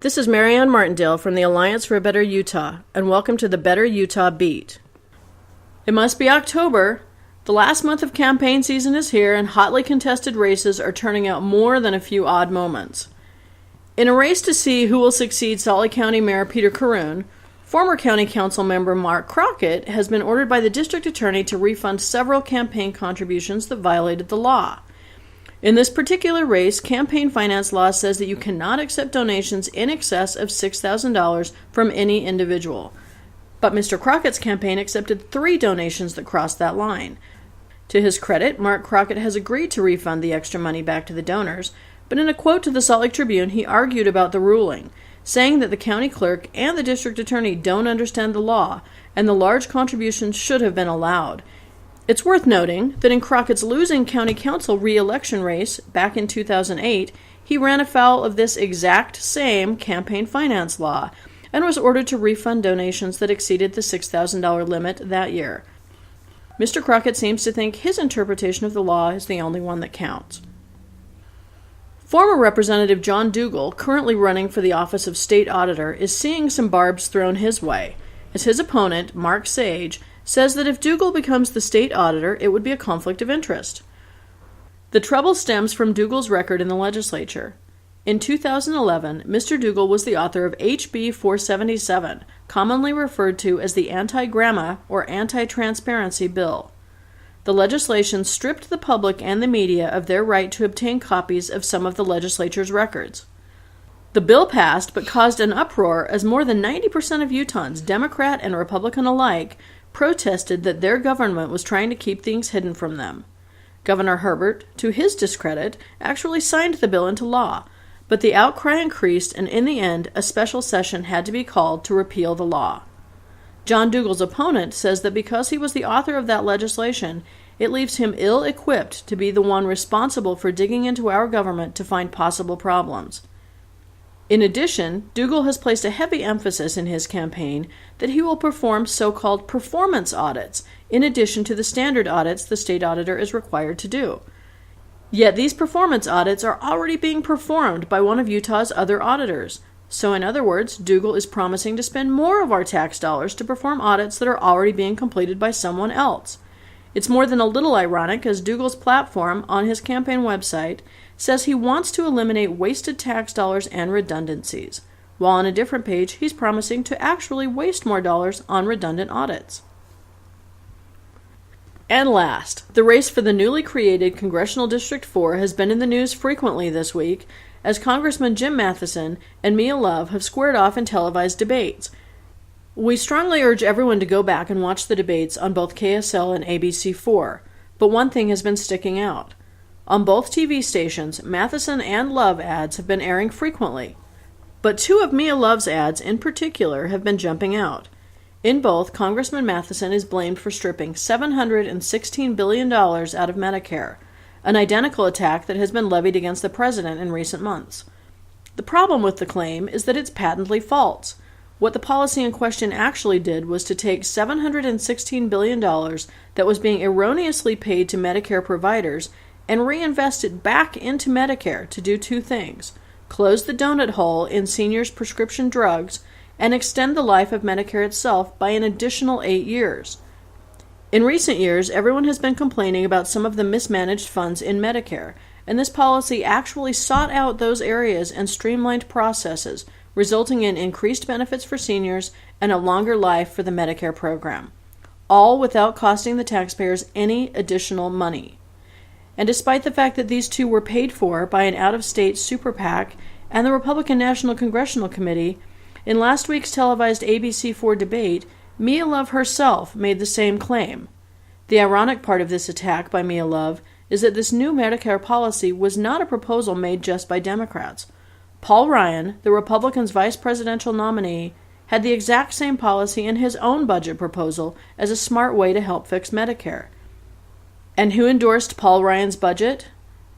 This is Marianne Martindale from the Alliance for a Better Utah, and welcome to the Better Utah Beat. It must be October. The last month of campaign season is here, and hotly contested races are turning out more than a few odd moments. In a race to see who will succeed Salt Lake County Mayor Peter Caroon, former County Council member Mark Crockett has been ordered by the district attorney to refund several campaign contributions that violated the law. In this particular race, campaign finance law says that you cannot accept donations in excess of $6,000 from any individual. But Mr. Crockett's campaign accepted 3 donations that crossed that line. To his credit, Mark Crockett has agreed to refund the extra money back to the donors, but in a quote to the Salt Lake Tribune, he argued about the ruling, saying that the county clerk and the district attorney don't understand the law, and the large contributions should have been allowed. It's worth noting that in Crockett's losing county council re-election race back in 2008, he ran afoul of this exact same campaign finance law and was ordered to refund donations that exceeded the $6,000 limit that year. Mr. Crockett seems to think his interpretation of the law is the only one that counts. Former Representative John Dougal, currently running for the office of State Auditor, is seeing some barbs thrown his way, as his opponent, Mark Sage, says that if Dougal becomes the state auditor, it would be a conflict of interest. The trouble stems from Dougal's record in the legislature. In 2011, Mr. Dougal was the author of HB 477, commonly referred to as the Anti-Grandma or Anti-Transparency Bill. The legislation stripped the public and the media of their right to obtain copies of some of the legislature's records. The bill passed but caused an uproar as more than 90% of Utahns, Democrat and Republican alike, protested that their government was trying to keep things hidden from them. Governor Herbert, to his discredit, actually signed the bill into law, but the outcry increased and in the end a special session had to be called to repeal the law. John Dougal's opponent says that because he was the author of that legislation, it leaves him ill-equipped to be the one responsible for digging into our government to find possible problems. In addition, Dougal has placed a heavy emphasis in his campaign that he will perform so-called performance audits, in addition to the standard audits the state auditor is required to do. Yet these performance audits are already being performed by one of Utah's other auditors. So in other words, Dougal is promising to spend more of our tax dollars to perform audits that are already being completed by someone else. It's more than a little ironic, as Dougal's platform on his campaign website says he wants to eliminate wasted tax dollars and redundancies, while on a different page he's promising to actually waste more dollars on redundant audits. And last, the race for the newly created Congressional District 4 has been in the news frequently this week, as Congressman Jim Matheson and Mia Love have squared off in televised debates. We strongly urge everyone to go back and watch the debates on both KSL and ABC4, but one thing has been sticking out. On both TV stations, Matheson and Love ads have been airing frequently, but 2 of Mia Love's ads in particular have been jumping out. In both, Congressman Matheson is blamed for stripping $716 billion out of Medicare, an identical attack that has been levied against the president in recent months. The problem with the claim is that it's patently false. What the policy in question actually did was to take $716 billion that was being erroneously paid to Medicare providers and reinvest it back into Medicare to do 2 things: close the donut hole in seniors' prescription drugs and extend the life of Medicare itself by an additional 8 years. In recent years, everyone has been complaining about some of the mismanaged funds in Medicare, and this policy actually sought out those areas and streamlined processes, resulting in increased benefits for seniors and a longer life for the Medicare program, all without costing the taxpayers any additional money. And despite the fact that these 2 were paid for by an out-of-state super PAC and the Republican National Congressional Committee, in last week's televised ABC4 debate, Mia Love herself made the same claim. The ironic part of this attack by Mia Love is that this new Medicare policy was not a proposal made just by Democrats. Paul Ryan, the Republicans' vice presidential nominee, had the exact same policy in his own budget proposal as a smart way to help fix Medicare. And who endorsed Paul Ryan's budget?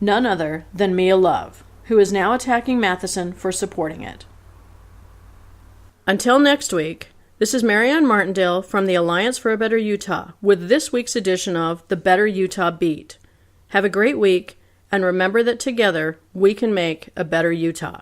None other than Mia Love, who is now attacking Matheson for supporting it. Until next week, this is Marianne Martindale from the Alliance for a Better Utah with this week's edition of the Better Utah Beat. Have a great week, and remember that together we can make a better Utah.